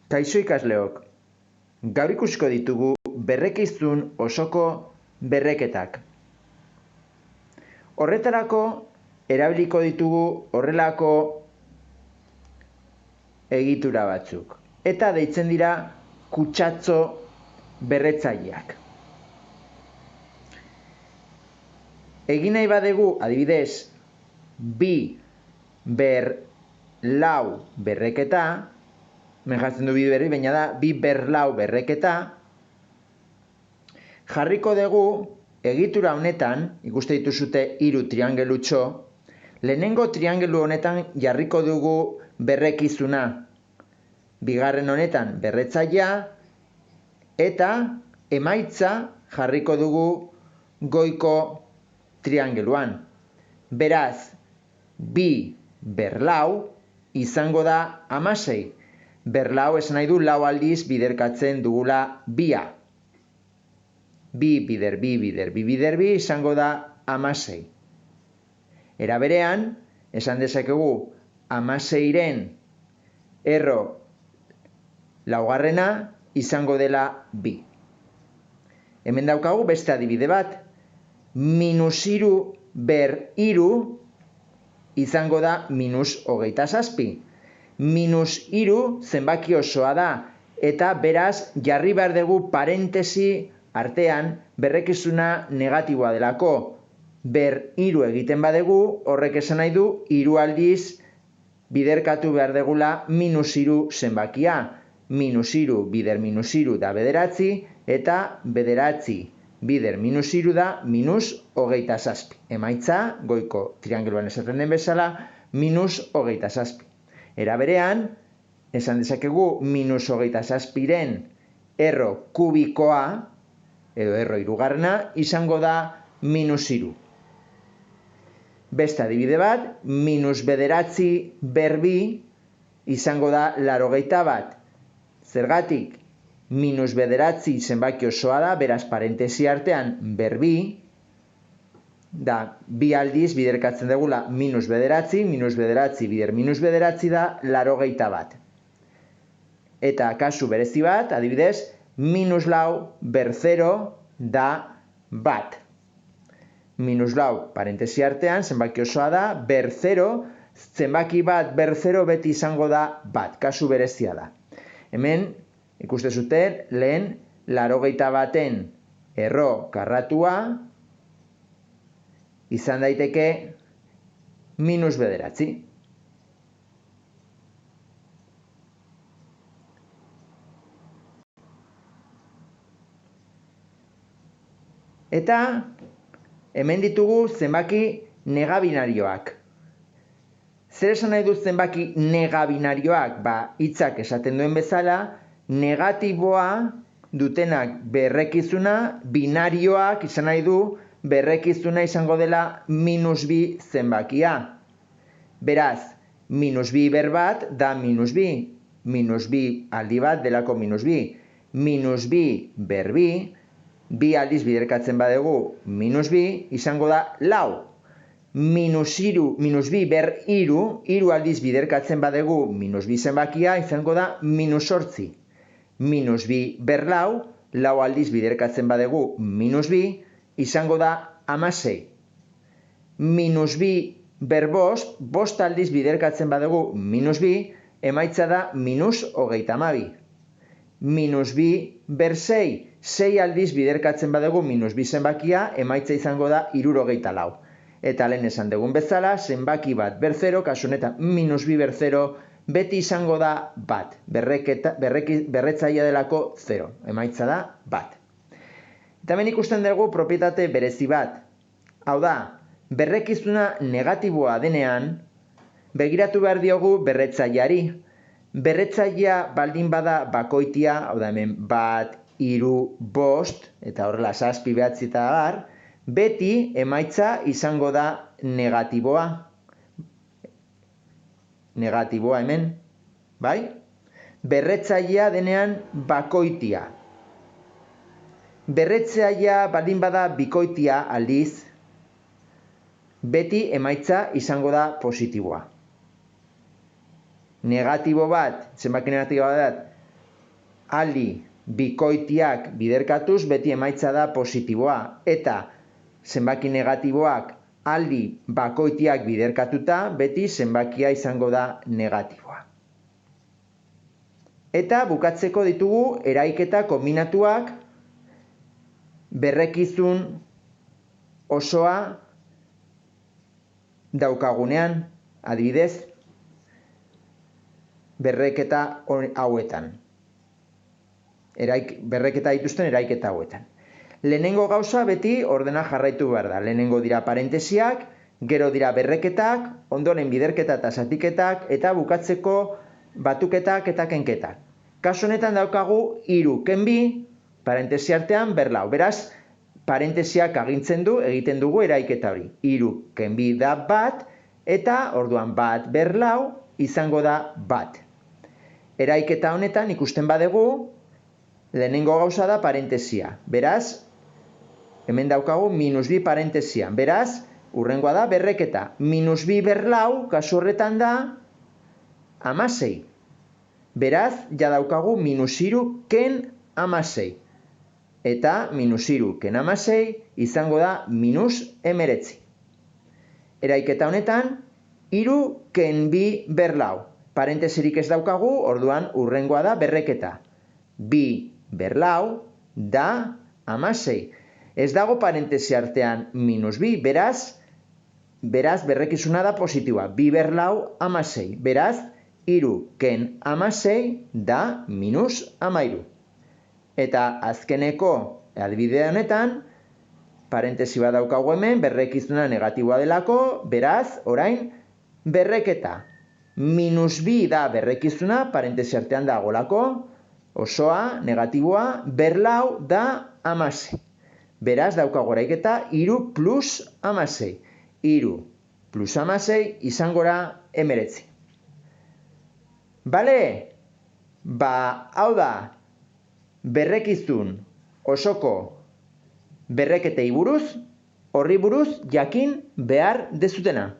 Kaixo ikasleok, gaur ikusiko ditugu berrekizun osoko berreketak. Horretarako erabiliko ditugu horrelako egitura batzuk. Eta deitzen dira kutsatxo berretzaileak. Egin nahi badegu, adibidez, 2 ber lau berreketa, jartzen du 2 berri, baina da 2 ber lau berreketa, jarriko dugu egitura honetan, ikuste dituzute 3 triangelutxo, lehenengo triangelu honetan jarriko dugu berrekizuna, bigarren honetan berretzailea, eta emaitza jarriko dugu goiko triangeluan. Beraz, 2 ber lau izango da 16. Ber lau esan nahi du lau aldiz biderkatzen dugula 2a. 2 bider 2 bider 2 bider 2 izango da 16. Era berean, esan dezakegu 16ren erro laugarrena izango dela 2. Hemen daukagu beste adibide bat. -3 ber 3 izango da -27. -3 zenbaki osoa da, eta beraz jarri behar dugu parentesi artean berrekizuna negatiboa delako. Ber 3 egiten badegu, horrek esan nahi du 3 aldiz biderkatu behar degula -3 zenbakia. -3 bider -3 da 9, eta 9 bider -3 da -27. Emaitza, goiko triangeluan esaten den bezala, -27. Era berean, esan dezakegu -27ren erro kubikoa, edo erro hirugarrena, izango da -3. Beste adibide bat, -9 ber 2 izango da 81. Zergatik? -9 zenbaki osoa da, beraz parentesi artean ber 2, da 2 aldiz biderkatzen dugula -9, -9 bider -9 da 81. Eta kasu berezi bat, adibidez, -4 ber 0 da 1. -4 parentesi artean zenbaki osoa da, ber 0, zenbaki bat ber 0 beti izango da 1, kasu berezia da. Hemen, ikuste zuten, lehen 81en erro karratua izan daiteke -9. Eta hemen ditugu zenbaki negabinarioak. Zer esan nahi du zenbaki negabinarioak? Hitzak esaten duen bezala, negatiboa dutenak berrekizuna, binarioak izan nahi du berrekizuna izango dela -2 zenbakia. Beraz, -2 ber bat da -2, -2 aldi bat delako -2, -2 ber 2, 2 aldiz biderkatzen badegu -2, izango da lau. -2 ber 3, 3 aldiz biderkatzen badegu -2 zenbakia, izango da -8. -2 ber lau, lau aldiz biderkatzen badegu -2, izango da 16. -2 ber 5, 5 aldiz biderkatzen badegu -2, emaitza da -32. -2 ber 6, 6 aldiz biderkatzen badegu -2 zenbakia, emaitza izango da 64. Eta lehen esan dugun bezala, zenbaki bat ber 0, kasu honetan -2 ber 0, beti izango da 1. Berretzailea delako 0. Emaitza da 1. Eta hemen ikusten dugu propietate berezi bat. Hau da, berrekizuna negatiboa denean, begiratu behar diogu berretzaileari. Berretzailea baldin bada bakoitia, hau da hemen 1, 3, 5, eta horrela 7, 9 eta abar, beti emaitza izango da negatiboa. Negatiboa hemen, bai? Berretzailea denean bakoitia. Berretzailea baldin bada bikoitia aldiz, beti emaitza izango da positiboa. Negatibo bat, zenbaki negatiboa bat, aldi bikoitiak biderkatuz beti emaitza da positiboa, eta zenbaki negatiboak aldi bakoitiak biderkatuta beti zenbakia izango da negatiboa. Eta bukatzeko ditugu eraiketa kombinatuak, berrekizun osoa daukagunean, adibidez, berreketa hauetan. Berreketa dituzten eraiketa hauetan. Lehenengo gauza beti ordena jarraitu behar da. Lehenengo dira parentesiak, gero dira berreketak, ondoren biderketa eta zatiketak, eta bukatzeko batuketak eta kenketak. Kasu honetan daukagu 3 kenbi, parentesi artean berlau. Beraz, parentesiak agintzen du, egiten dugu eraiketa hori. 3 kenbi da bat, eta orduan bat berlau izango da bat. Eraiketa honetan ikusten badegu, lehenengo gauza da parentesia. Beraz, hemen daukagu -2 parentesia. Beraz, hurrengoa da berreketa. -2 berlau, kasu horretan da 16. Beraz, ja daukagu -3 ken 16. Eta -3 ken 16 izango da -19. Eraiketa honetan, 3 ken 2 berlau. Parentesirik ez daukagu, orduan hurrengoa da berreketa. 2 berlau da 16. Ez dago parentesi artean -2, beraz berrekizuna da positiboa. 2 berlau 16. Beraz, 3 ken 16 da -13. Eta azkeneko adibide honetan, parentesi bat daukagu hemen, berrekizuna negatiboa delako, beraz, orain, berreketa. -2 da berrekizuna, parentesi artean dagolako, osoa, negatiboa, berlau da 16. Beraz, daukagu eraiketa 3 plus 16. 3 plus 16 izangora 19. Bale? Hau da, berrekizun osoko berreketei buruz, horri buruz jakin behar dezutena.